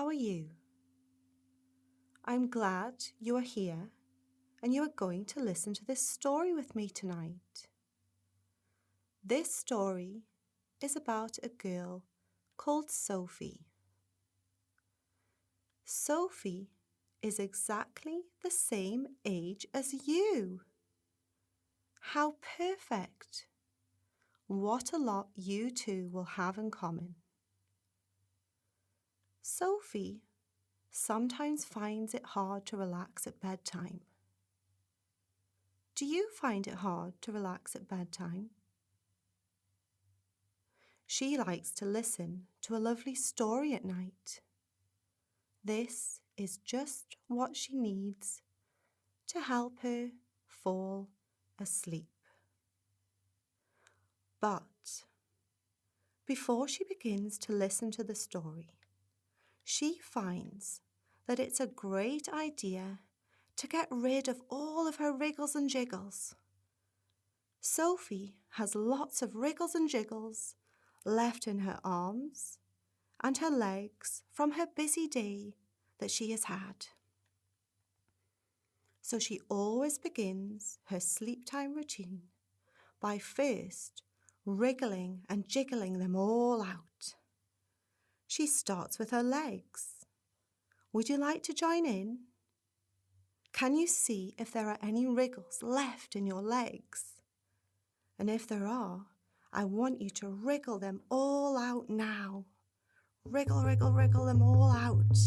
how are you? I'm glad you are here and you are going to listen to this story with me tonight. This story is about a girl called Sophie. Sophie is exactly the same age as you. How perfect! What a lot you two will have in common. Sophie sometimes finds it hard to relax at bedtime. Do you find it hard to relax at bedtime? She likes to listen to a lovely story at night. This is just what she needs to help her fall asleep. But before she begins to listen to the story, she finds that it's a great idea to get rid of all of her wriggles and jiggles. Sophie has lots of wriggles and jiggles left in her arms and her legs from her busy day that she has had. So she always begins her sleep time routine by first wriggling and jiggling them all out. She starts with her legs. Would you like to join in? Can you see if there are any wriggles left in your legs? And if there are, I want you to wriggle them all out now. Wriggle, wriggle, wriggle them all out.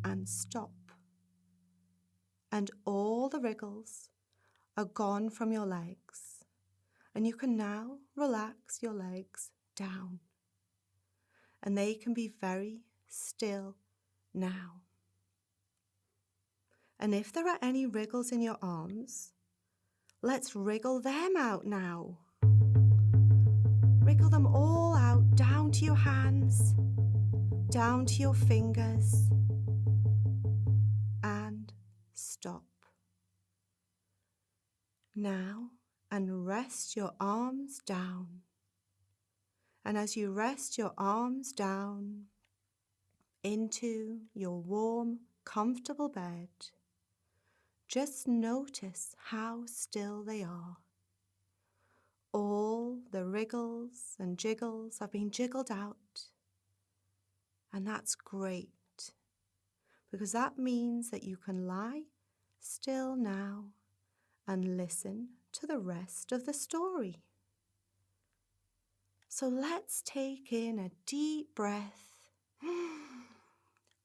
And stop. And all the wriggles are gone from your legs. And you can now relax your legs down. And they can be very still now. And if there are any wriggles in your arms, let's wriggle them out now. Wriggle them all out, down to your hands, down to your fingers, and stop. Now, and rest your arms down. And as you rest your arms down into your warm, comfortable bed, just notice how still they are. All the wriggles and jiggles have been jiggled out, and that's great because that means that you can lie still now and listen to the rest of the story. So let's take in a deep breath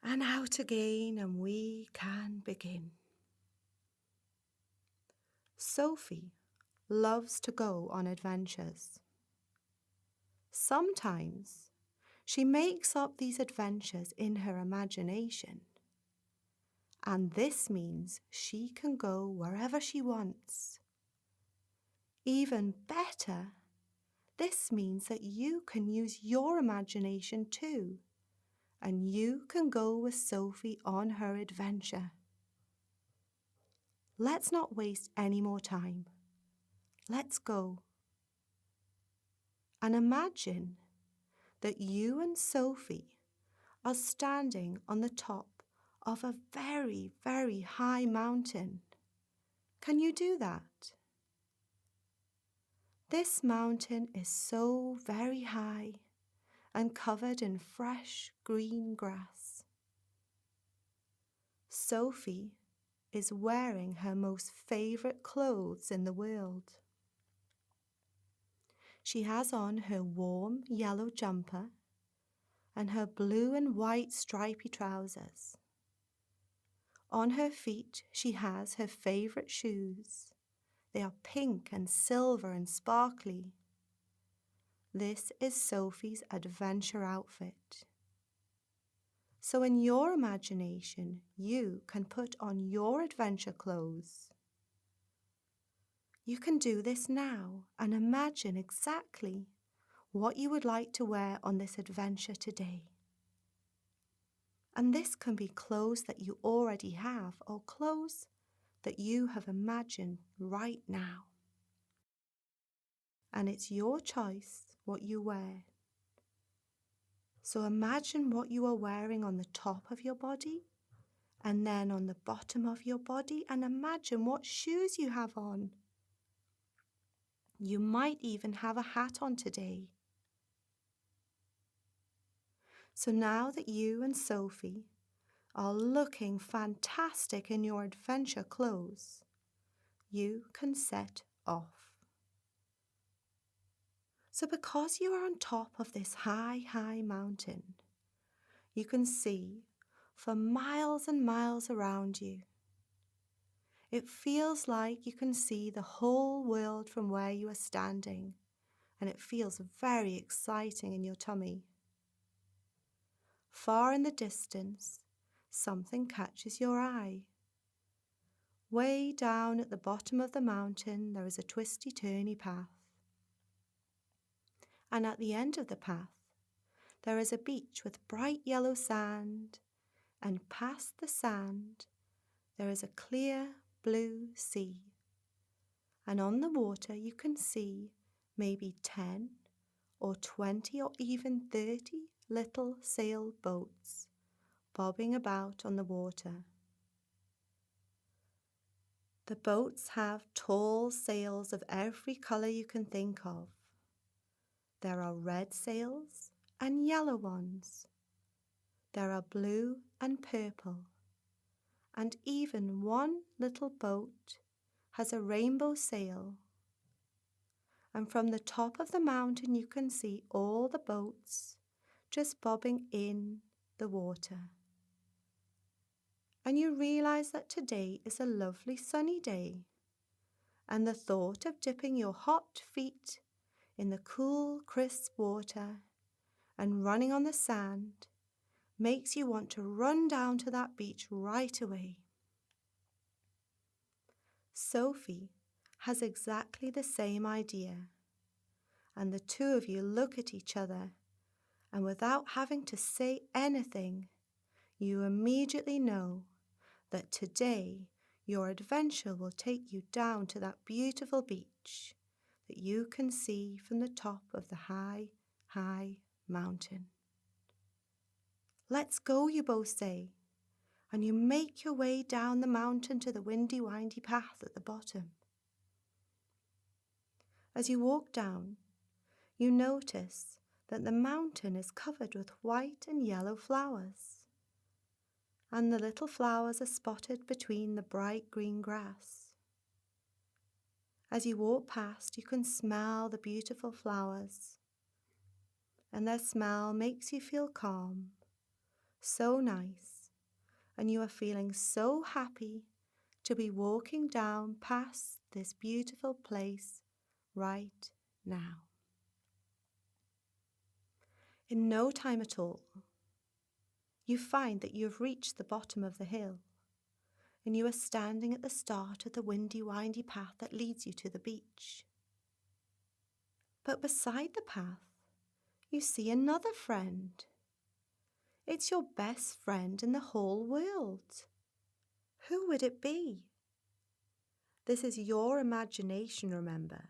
and out again, and we can begin. Sophie loves to go on adventures. Sometimes she makes up these adventures in her imagination, and this means she can go wherever she wants. Even better, this means that you can use your imagination too, and you can go with Sophie on her adventure. Let's not waste any more time. Let's go. And imagine that you and Sophie are standing on the top of a very, very high mountain. Can you do that? This mountain is so very high and covered in fresh green grass. Sophie is wearing her most favourite clothes in the world. She has on her warm yellow jumper and her blue and white stripy trousers. On her feet she has her favourite shoes. They are pink and silver and sparkly. This is Sophie's adventure outfit. So in your imagination, you can put on your adventure clothes. You can do this now and imagine exactly what you would like to wear on this adventure today. And this can be clothes that you already have or clothes that you have imagined right now. And it's your choice what you wear. So imagine what you are wearing on the top of your body and then on the bottom of your body, and imagine what shoes you have on. You might even have a hat on today. So now that you and Sophie are looking fantastic in your adventure clothes, you can set off. So because you are on top of this high mountain, you can see for miles and miles around you. It feels like you can see the whole world from where you are standing, and it feels very exciting in your tummy. Far in the distance, something catches your eye. Way down at the bottom of the mountain, there is a twisty-turny path. And at the end of the path, there is a beach with bright yellow sand, and past the sand, there is a clear blue sea. And on the water, you can see maybe 10 or 20 or even 30 little sailboats bobbing about on the water. The boats have tall sails of every colour you can think of. There are red sails and yellow ones. There are blue and purple. And even one little boat has a rainbow sail. And from the top of the mountain you can see all the boats just bobbing in the water. And you realise that today is a lovely sunny day, and the thought of dipping your hot feet in the cool, crisp water and running on the sand makes you want to run down to that beach right away. Sophie has exactly the same idea, and the two of you look at each other, and without having to say anything, you immediately know that today your adventure will take you down to that beautiful beach that you can see from the top of the high mountain. Let's go, you both say, and you make your way down the mountain to the windy, windy path at the bottom. As you walk down, you notice that the mountain is covered with white and yellow flowers, and the little flowers are spotted between the bright green grass. As you walk past, you can smell the beautiful flowers, and their smell makes you feel calm, so nice, and you are feeling so happy to be walking down past this beautiful place right now. In no time at all, you find that you have reached the bottom of the hill, and you are standing at the start of the windy, windy path that leads you to the beach. But beside the path, you see another friend. It's your best friend in the whole world. Who would it be? This is your imagination, remember,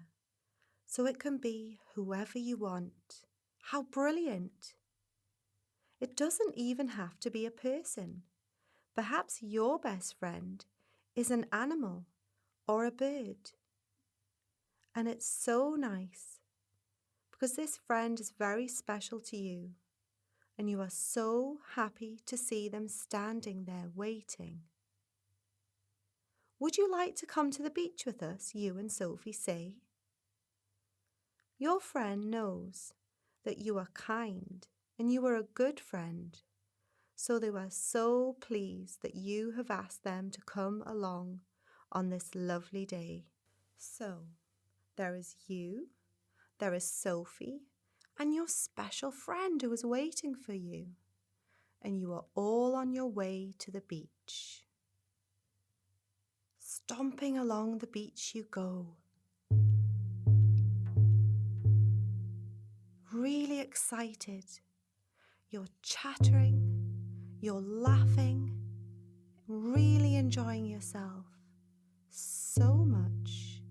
so it can be whoever you want. How brilliant! It doesn't even have to be a person. Perhaps your best friend is an animal or a bird. And it's so nice because this friend is very special to you, and you are so happy to see them standing there waiting. Would you like to come to the beach with us, you and Sophie say? Your friend knows that you are kind and you are a good friend, so they were so pleased that you have asked them to come along on this lovely day. So, there is you, there is Sophie, and your special friend who is waiting for you, and you are all on your way to the beach. Stomping along the beach you go, really excited. You're chattering, you're laughing, really enjoying yourself so much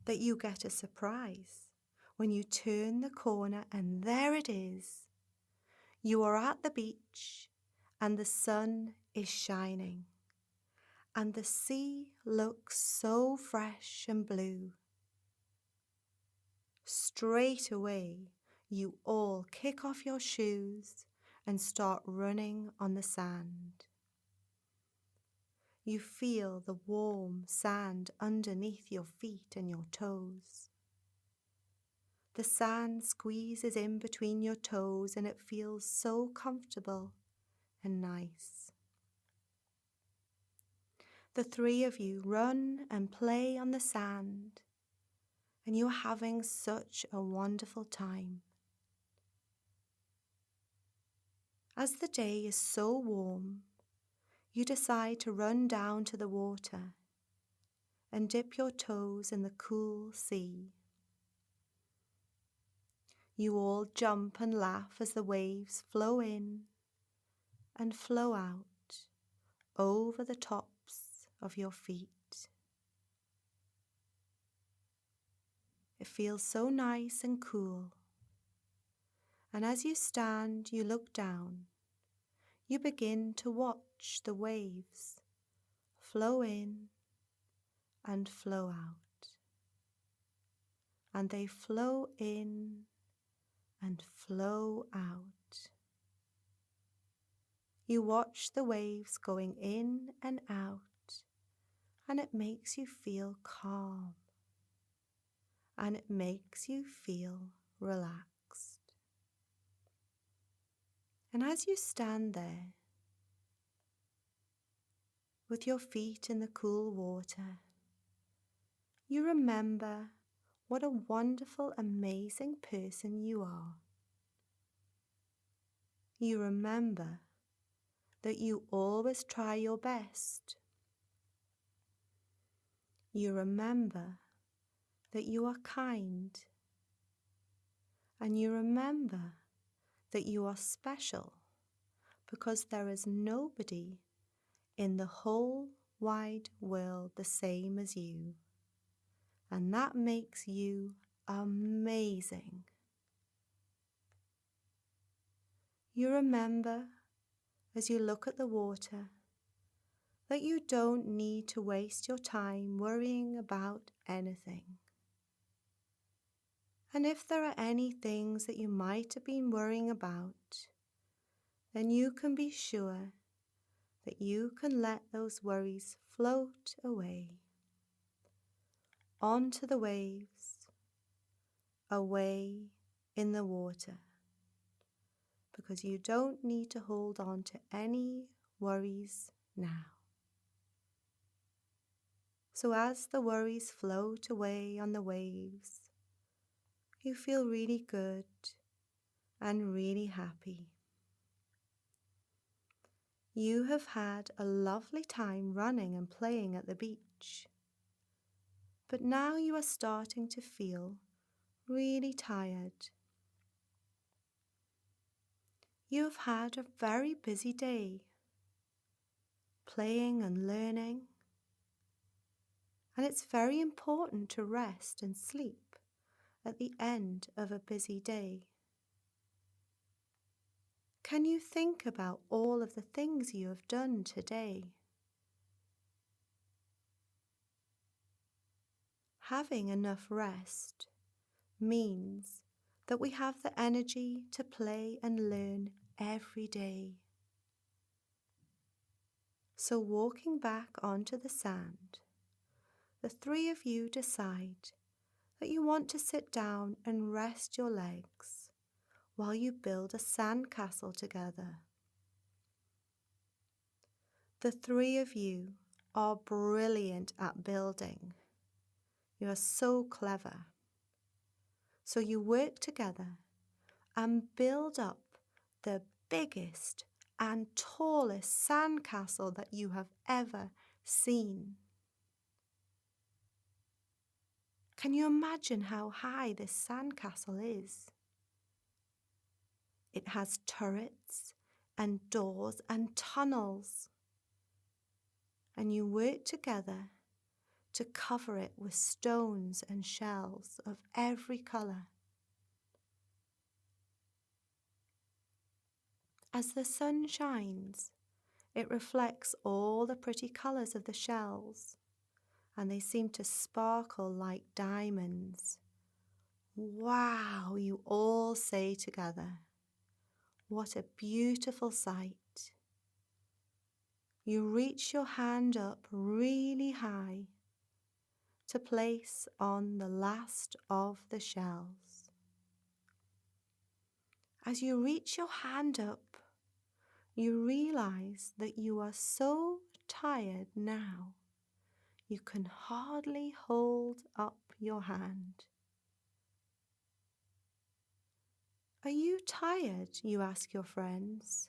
that you get a surprise when you turn the corner and there it is, You are at the beach and the sun is shining and the sea looks so fresh and blue. Straight away, you all kick off your shoes and start running on the sand. You feel the warm sand underneath your feet and your toes. The sand squeezes in between your toes and it feels so comfortable and nice. The three of you run and play on the sand, and you're having such a wonderful time. As the day is so warm, you decide to run down to the water and dip your toes in the cool sea. You all jump and laugh as the waves flow in and flow out over the tops of your feet. It feels so nice and cool. And as you stand, you look down. You begin to watch the waves flow in and flow out. And they flow in and flow out. You watch the waves going in and out, and it makes you feel calm, and it makes you feel relaxed. And as you stand there, with your feet in the cool water, you remember what a wonderful, amazing person you are. You remember that you always try your best. You remember that you are kind. And you remember that you are special because there is nobody in the whole wide world the same as you. And that makes you amazing. You remember, as you look at the water, that you don't need to waste your time worrying about anything. And if there are any things that you might have been worrying about, then you can be sure that you can let those worries float away onto the waves, away in the water, because you don't need to hold on to any worries now. So as the worries float away on the waves, you feel really good and really happy. You have had a lovely time running and playing at the beach, but now you are starting to feel really tired. You have had a very busy day, playing and learning, and it's very important to rest and sleep at the end of a busy day. Can you think about all of the things you have done today? Having enough rest means that we have the energy to play and learn every day. So walking back onto the sand, the three of you decide that you want to sit down and rest your legs while you build a sand castle together. The three of you are brilliant at building. You are so clever. So you work together and build up the biggest and tallest sand castle that you have ever seen. Can you imagine how high this sand castle is? It has turrets and doors and tunnels. And you work together to cover it with stones and shells of every colour. As the sun shines, it reflects all the pretty colours of the shells, and they seem to sparkle like diamonds. Wow, you all say together. What a beautiful sight. You reach your hand up really high to place on the last of the shells. As you reach your hand up, you realize that you are so tired now, you can hardly hold up your hand. Are you tired? You ask your friends.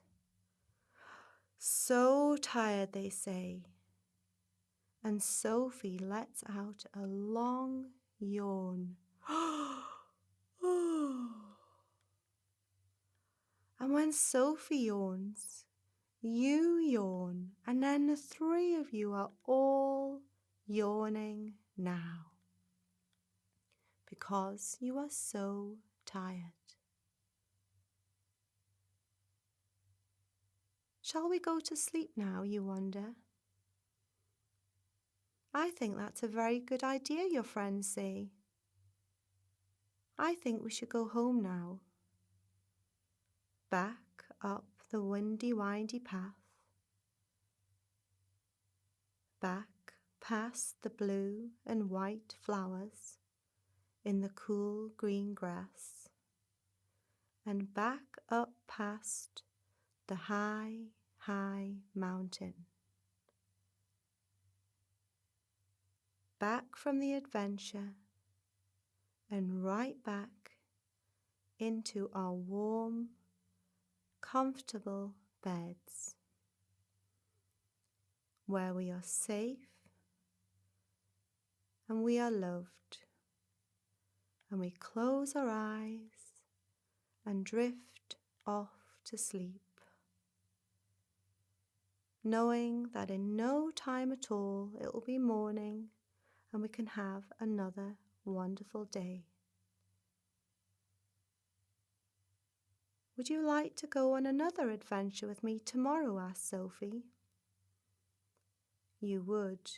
So tired, they say. And Sophie lets out a long yawn. And when Sophie yawns, you yawn, and then the three of you are all yawning now because you are so tired. Shall we go to sleep now, you wonder? I think that's a very good idea, your friends say. I think we should go home now. Back up the windy, windy path. Back past the blue and white flowers in the cool green grass. And back up past the high, high mountain. Back from the adventure and right back into our warm, comfortable beds where we are safe and we are loved, and we close our eyes and drift off to sleep, knowing that in no time at all it will be morning and we can have another wonderful day. Would you like to go on another adventure with me tomorrow? Asked Sophie. You would.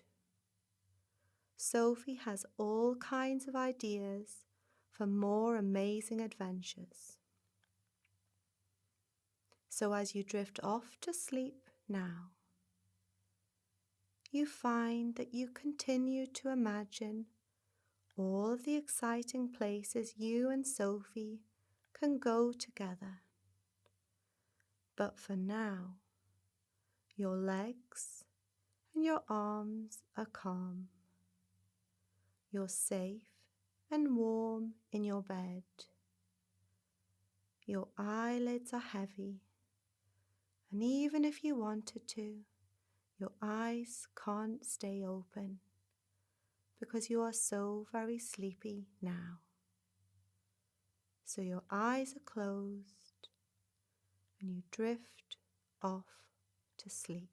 Sophie has all kinds of ideas for more amazing adventures. So as you drift off to sleep now, you find that you continue to imagine all of the exciting places you and Sophie can go together. But for now, your legs and your arms are calm. You're safe and warm in your bed. Your eyelids are heavy, and even if you wanted to, your eyes can't stay open because you are so very sleepy now. So your eyes are closed and you drift off to sleep.